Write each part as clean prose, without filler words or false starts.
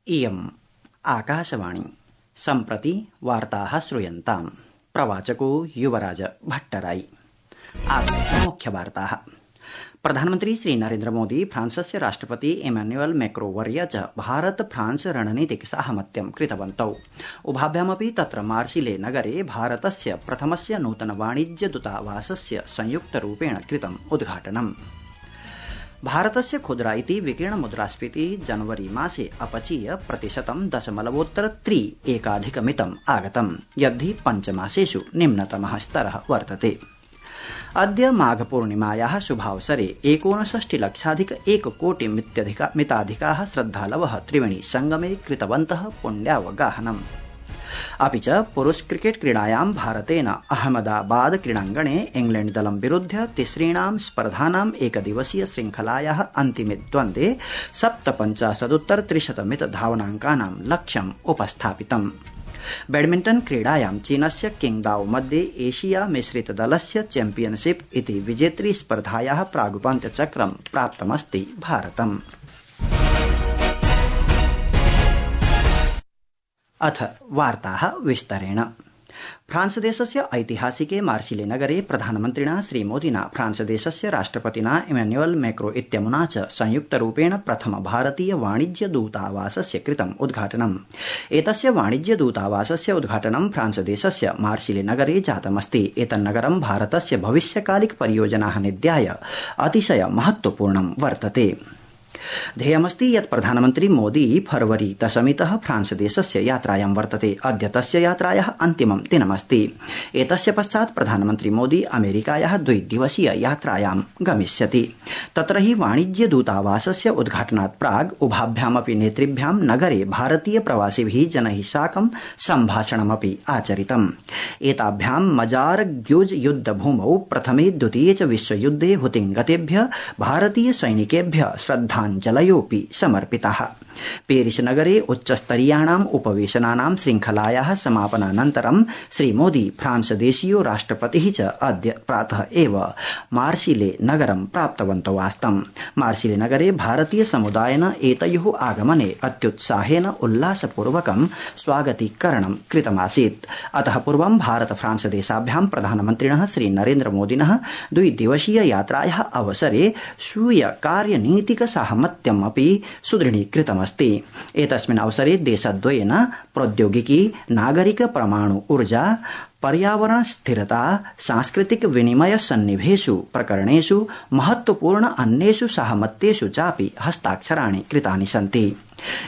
इयम् आकाशवाणी सम्प्रति वार्ताः श्रूयन्ताम्। प्रवाचको युवराज भट्टराई। मुख्यवार्ताः। प्रधानमन्त्री श्री नरेन्द्र मोदी फ्रांसस्य राष्ट्रपति इमैनुअल मैक्रो वर्य च भारत फ्रांस रणनीतिक साहमत्यं कृतवन्तौ। उभाभ्यामपि तत्र मार्सिले नगरे भारतस्य प्रथमस्य नूतन वाणिज्य दूतावासस्य संयुक्तरूपेण कृतम् उद्घाटनम्। भारतस्य खुदरा इति विकीर्ण मुद्रास्फीति जनवरी मासे अपचीय प्रतिशतं 0.3 आगतम्, यद्धि पञ्चमासेषु निम्नतमः स्तरः वर्तते। अद्य माघपूर्णिमायाः शुभावसरे 69,01,00,000 श्रद्धालवः त्रिवेणी संगमे कृतवन्तः पुण्यावगाहनम्। अपि च पुरुष क्रिकेट क्रीडायां भारतेन अहमदाबाद क्रीडाङ्गणे इंग्लैण्ड दलं विरुध्य तिसृणां स्पर्धानाम् एकदिवसीय श्रृंखलायाः अन्तिमे द्वन्द्वे 57-300 धावनाङ्कानां लक्ष्यम् उपस्थापितम्। बैडमिण्टन क्रीडायां चीनस्य किंगदाओ मध्ये एशिया मिश्रित दलस्य चैम्पियनशिप इति विजेतृ स्पर्धायाः प्रागुपन्त्यचक्रं प्राप्तमस्ति भारतम्। अथ वार्ताः विस्तरेण। फ्रांसदेशस्य ऐतिहासिके मार्सिले नगरे प्रधानमन्त्रिणा श्रीमोदिना फ्रांसदेशस्य राष्ट्रपतिना इमैनुअल मैक्रो इत्यमुना च संयुक्तरूपेण प्रथम भारतीय वाणिज्य दूतावासस्य कृतम् उद्घाटनम्। एतस्य वाणिज्य दूतावासस्य उद्घाटनं फ्रांसदेशस्य मार्सिले नगरे जातमस्ति। एतन्नगरं भारतस्य भविष्यकालिक परियोजनाः निध्याय अतिशय महत्वपूर्णं वर्तते। ध्येयमस्ति यत् प्रधानमन्त्री मोदी फरवरी 10 फ्रांसदेशस्य यात्रायां वर्तते। अद्य तस्य यात्रायाः अन्तिमं दिनमस्ति। एतस्य पश्चात् प्रधानमन्त्री मोदी अमेरिकायाः 2 दिवसीय यात्रायां गमिष्यति। तत्र हि वाणिज्य दूतावासस्य उद्घाटनात् प्राग् उभाभ्यामपि नेतृभ्यां नगरे भारतीय प्रवासिभिः जनैः साकं सम्भाषणमपि आचरितम्। एताभ्यां मजार ग्युज युद्धभूमौ प्रथमे द्वितीये च विश्वयुद्धे हुतिङ्गतेभ्यः भारतीय सैनिकेभ्यः श्रद्धाञ्जलयोऽपि समर्पिताः। पेरिस नगरे उच्चस्तरीयाणाम् उपवेशनानां श्रृंखलायाः समापनानन्तरं श्रीमोदी फ्रांसदेशीयो राष्ट्रपतिः च अद्य प्रातः एव मार्सिले नगरं प्राप्तवन्तौ आस्तम्। मार्सिले नगरे भारतीय समुदायेन एतयोः आगमने अत्युत्साहेन उल्लासपूर्वकं स्वागतीकरणं कृतमासीत्। अतः पूर्वं भारत फ्रांस देशाभ्यां प्रधानमन्त्रिणः श्री नरेन्द्र मोदिनः 2 दिवसीय यात्रायाः अवसरे स्वीय कार्यनीतिक साहमत्यमपि सुदृढीकृतमस्ति। एतस्मिन् अवसरे देशद्वयेन प्रौद्योगिकी, नागरिक परमाणु ऊर्जा, पर्यावरण स्थिरता, सांस्कृतिक विनिमय सन्निवेषु प्रकरणेषु महत्वपूर्ण अन्येषु साहमत्येषु चापि हस्ताक्षराणि कृतानि सन्ति।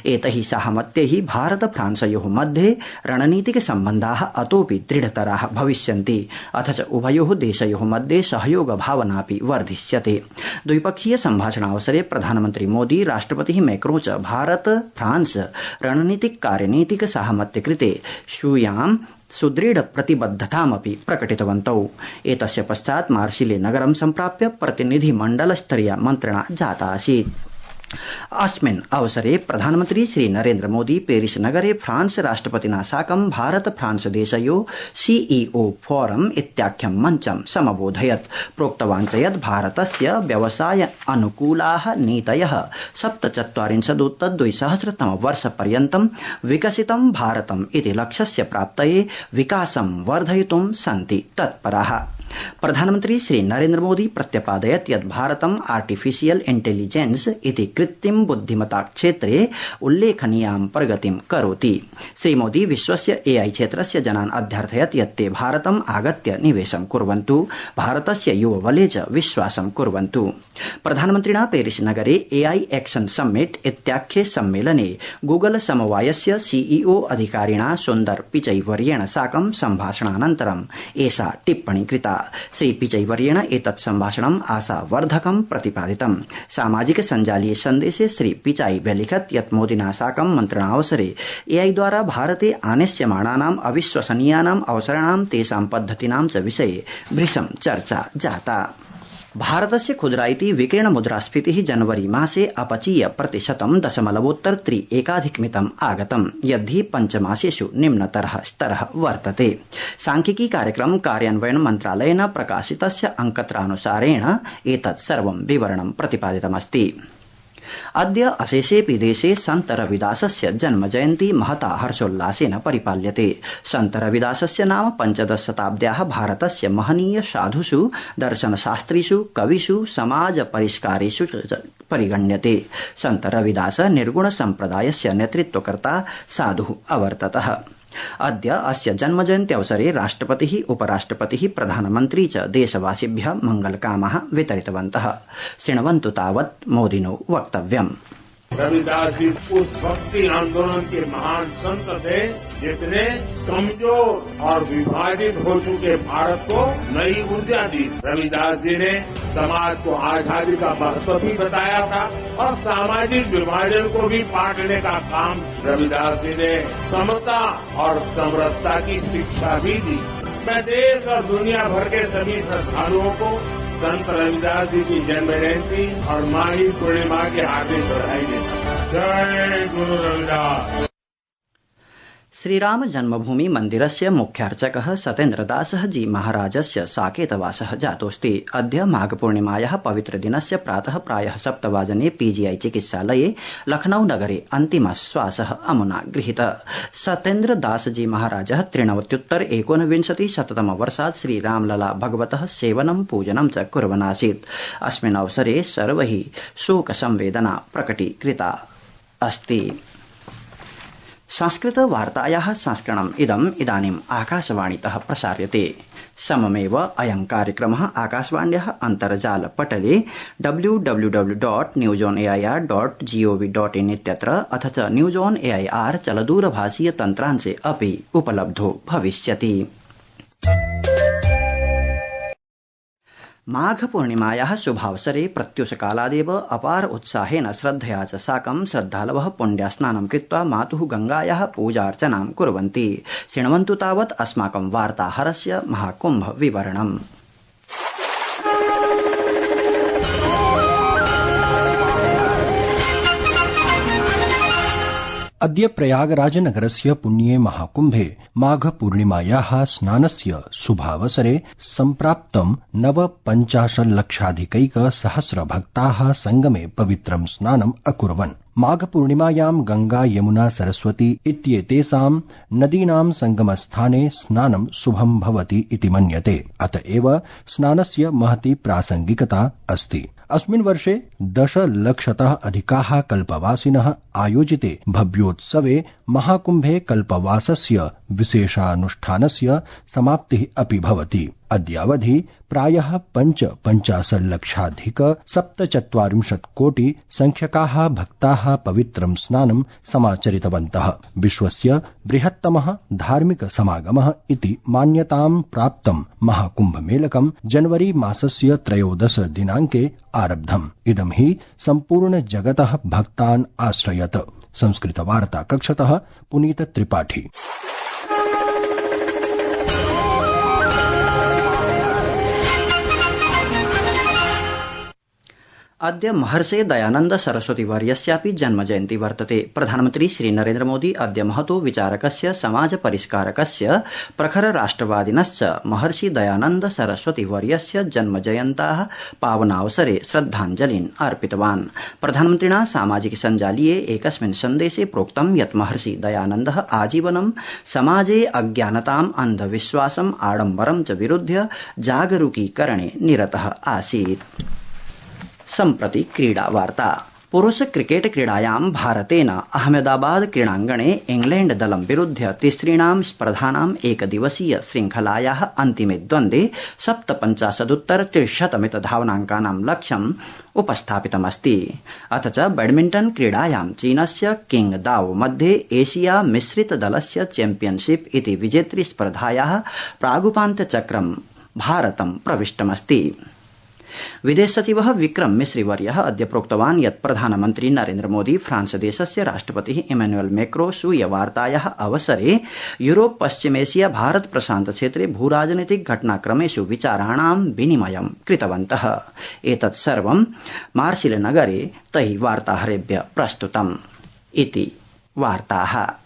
एतैः साहमत्यैः भारत फ्रांसयोः मध्ये रणनीतिक सम्बन्धाः अतोऽपि दृढतराः भविष्यन्ति। अथ च उभयोः देशयोः मध्ये सहयोग भावनापि वर्धिष्यते। द्विपक्षीय सम्भाषणावसरे प्रधानमन्त्री मोदी राष्ट्रपतिः मैक्रो च भारत फ्रांस रणनीतिक कार्यनीतिक साहमत्य कृते स्वीयां सुदृढ़ प्रतिबद्धतामपि प्रकटितवन्तौ। एतस्य पश्चात् मार्सिले नगरं सम्प्राप्य प्रतिनिधिमण्डलस्तरीया मन्त्रणा जाता आसीत्। अस्मिन् अवसरे प्रधानमन्त्री श्री नरेन्द्र मोदी पेरिस नगरे फ्रांस राष्ट्रपतिना साकं भारत फ्रांस देशयोः सीईओ फोरम इत्याख्यं मञ्चं समबोधयत्। प्रोक्तवान् च यत् भारतस्य व्यवसाय अनुकूलाः नीतयः 47-2000 वर्षपर्यन्तं विकसितं भारतम् इति लक्ष्यस्य प्राप्तये विकासं वर्धयितुं सन्ति तत्पराः। प्रधानमन्त्री श्री नरेन्द्र मोदी प्रत्यपादयत् यत् भारतम् आर्टिफिशियल इंटेलिजेंस इति कृत्रिम बुद्धिमत्ता क्षेत्रे उल्लेखनीयां प्रगतिं करोति। श्री मोदी विश्वस्य एआई क्षेत्रस्य जनान् अध्यर्थयत् यत् ते भारतम् आगत्य निवेशं कुर्वन्तु, भारतस्य युवबले च विश्वासं कुर्वन्तु। प्रधानमन्त्रिणा पेरिस नगरे एआई एक्शन समिट इत्याख्ये सम्मेलने गूगल समवायस्य सीईओ अधिकारिणा सुन्दर पिचई वर्येण साकं सम्भाषणानन्तरम् एषा टिप्पणी कृता। श्री पिचई वर्येण एतत् सम्भाषणम् आशावर्धकं प्रतिपादितम्। सामाजिक सञ्जालीय सन्देशे श्री पिचाई व्यलिखत् यत् मोदिना साकं मन्त्रणावसरे एआई द्वारा भारते आनेष्यमाणानाम् अविश्वसनीयानाम् अवसराणां तेषां पद्धतीनां च विषये भृशं चर्चा जाता। भारतस्य खुदरा इति विकीर्ण मुद्रास्फीतिः जनवरी मासे अपचीय प्रतिशतं 0.3 आगतम्, यद्धि पञ्चमासेषु निम्नतरः स्तरः वर्तते। सांख्यिकी कार्यक्रम कार्यान्वयन मन्त्रालयेन प्रकाशितस्य अंकत्रानुसारेण एतत् सर्वं विवरणं प्रतिपादितमस्ति। अद्य अशेषेऽपि देशे सन्त रविदासस्य जन्मजयन्ती महता हर्षोल्लासेन परिपाल्यते। सन्त रविदासस्य नाम 15 शताब्द्याः भारतस्य महनीय साधुषु, दर्शनशास्त्रिषु, कविषु, समाज परिष्कारेषु परिगण्यते। सन्त रविदास निर्गुण सम्प्रदायस्य नेतृत्वकर्ता साधुः अवर्ततः। अद्य अस्य जन्मजयन्त्यवसरे राष्ट्रपतिः, उपराष्ट्रपतिः, प्रधानमन्त्री च देशवासिभ्यः मङ्गलकामाः वितरितवन्तः। शृण्वन्तु तावत् मोदिनो वक्तव्यम्। रविदास जी उस भक्ति आंदोलन के महान संत थे जिसने कमजोर और विभाजित हो चुके भारत को नई ऊर्जा दी। रविदास जी ने समाज को आजादी का महत्व भी बताया था और सामाजिक विभाजन को भी पाटने का काम रविदास जी ने समता और समरसता की शिक्षा भी दी। मैं देश और दुनिया भर के सभी श्रद्धालुओं को संत रविदास जी की जन्म जयंती और माघी पूर्णिमा की हार्दिक बधाई देता हूं। जय गुरु रविदास। श्रीराम जन्मभूमि मन्दिरस्य मुख्यार्चकः सतेन्द्रदासः जी महाराजस्य साकेतवासः जातोऽस्ति। अद्य माघपूर्णिमायाः पवित्रदिनस्य प्रातः प्रायः 7 वादने पीजीआई चिकित्सालये लखनऊ नगरे अन्तिमः श्वासः अमुना गृहीतः। सतेन्द्रदास जी महाराजः 93 वर्षात् श्रीरामलला भगवतः सेवनं पूजनं च कुर्वन् आसीत्। अस्मिन् अवसरे सर्वैः शोकसंवेदना प्रकटीकृता अस्ति। संस्कृत वार्तायाः संस्करणम् इदानीम् आकाशवाणीतः प्रसार्यते। सममेव अयं कार्यक्रमः आकाशवाण्याः अन्तर्जालपटले www.newsonair.gov.in इत्यत्र अथ च न्यूज ऑन एआईआर चलदूरभाषीय तन्त्रांशे अपि उपलब्धो भविष्यति। माघपूर्णिमायाः शुभावसरे प्रत्युषकालादेव अपार उत्साहेन श्रद्धया च साकं श्रद्धालवः पुण्यस्नानं कृत्वा मातुः गंगायाः पूजार्चनां कुर्वन्ति। शृण्वन्तु तावत् अस्माकं वार्ताहरस्य महाकुम्भ विवरणम्। अद्य प्रयागराज नगरस्य पुण्ये महाकुम्भे माघपूर्णिमायाः स्नानस्य शुभावसरे सम्प्राप्तं 59,50,000 भक्ताः संगमे पवित्रं स्नानम् अकुर्वन्। माघपूर्णिमायां गंगा, यमुना, सरस्वती इत्येतेषां नदीनां संगमस्थाने स्नानं शुभं भवति इति मन्यते। अत एव स्नानस्य महती प्रासंगिकता अस्ति। अस्मिन् वर्षे 10,00,000तः अधिकाः कल्पवासिनः आयोजिते भव्योत्सवे महाकुम्भे कल्पवासस्य विशेषानुष्ठानस्य समाप्तिः अपि भवति। अद्यावधि प्रायः 55,00,000,740 कोटि संख्यकाः भक्ताः पवित्रं स्नानं समाचरितवन्तः। विश्वस्य बृहत्तमः धार्मिक समागमः इति मान्यतां प्राप्तं महाकुम्भमेलकं जनवरी मासस्य 13 दिनाङ्के आरब्धम्। इदं हि सम्पूर्ण जगतः भक्तान् आश्रयत्। संस्कृत वार्ता कक्षतः पुनीत त्रिपाठी। अद्य महर्षे दयानन्द सरस्वती वर्यस्यापि जन्मजयन्ती वर्तते। प्रधानमन्त्री श्रीनरेन्द्र मोदी अद्य महतो विचारकस्य, समाज परिष्कारकस्य, प्रखर राष्ट्रवादिनश्च महर्षि दयानन्द सरस्वती वर्यस्य जन्मजयन्त्याः पावनावसरे श्रद्धाञ्जलीन् अर्पितवान्। प्रधानमन्त्रिणा सामाजिक सञ्जालीये एकस्मिन् सन्देशे प्रोक्तं यत् महर्षि दयानन्दः आजीवनं समाजे अज्ञानताम्, अन्धविश्वासम्, आडम्बरं च विरुध्य जागरूकीकरणे निरतः आसीत्। सम्प्रति क्रीडा वार्ता। पुरुष क्रिकेट क्रीडायां भारतेन अहमदाबाद क्रीडाङ्गणे इंग्लैण्ड दलं विरुध्य तिसृणां स्पर्धानाम् एकदिवसीय श्रृंखलायाः अन्तिमे द्वन्द्वे 57-उत्तर-300 धावनाङ्कानां लक्ष्यम् उपस्थापितमस्ति। अथ च बैडमिण्टन क्रीडायां चीनस्य किंग दाओ मध्ये एशिया मिश्रित दलस्य चैम्पियनशिप इति विजेतृ स्पर्धायाः प्रागुपान्त्यचक्रं भारतं प्रविष्टमस्ति। विदेश सचिवः विक्रम मिश्रीवर्यः अद्य प्रोक्तवान् यत् प्रधानमन्त्री नरेन्द्र मोदी फ्रांस देशस्य राष्ट्रपतिः इमैनुअल मैक्रो स्वीय वार्तायाः अवसरे यूरोप पश्चिमेशिया भारत प्रशान्त क्षेत्रे भूराजनीतिक घटनाक्रमेषु विचाराणां विनिमयं कृतवन्तः। एतत् सर्वं मार्सिल नगरे तैः वार्ताहरेभ्यः प्रस्तुतम् इति वार्ताः।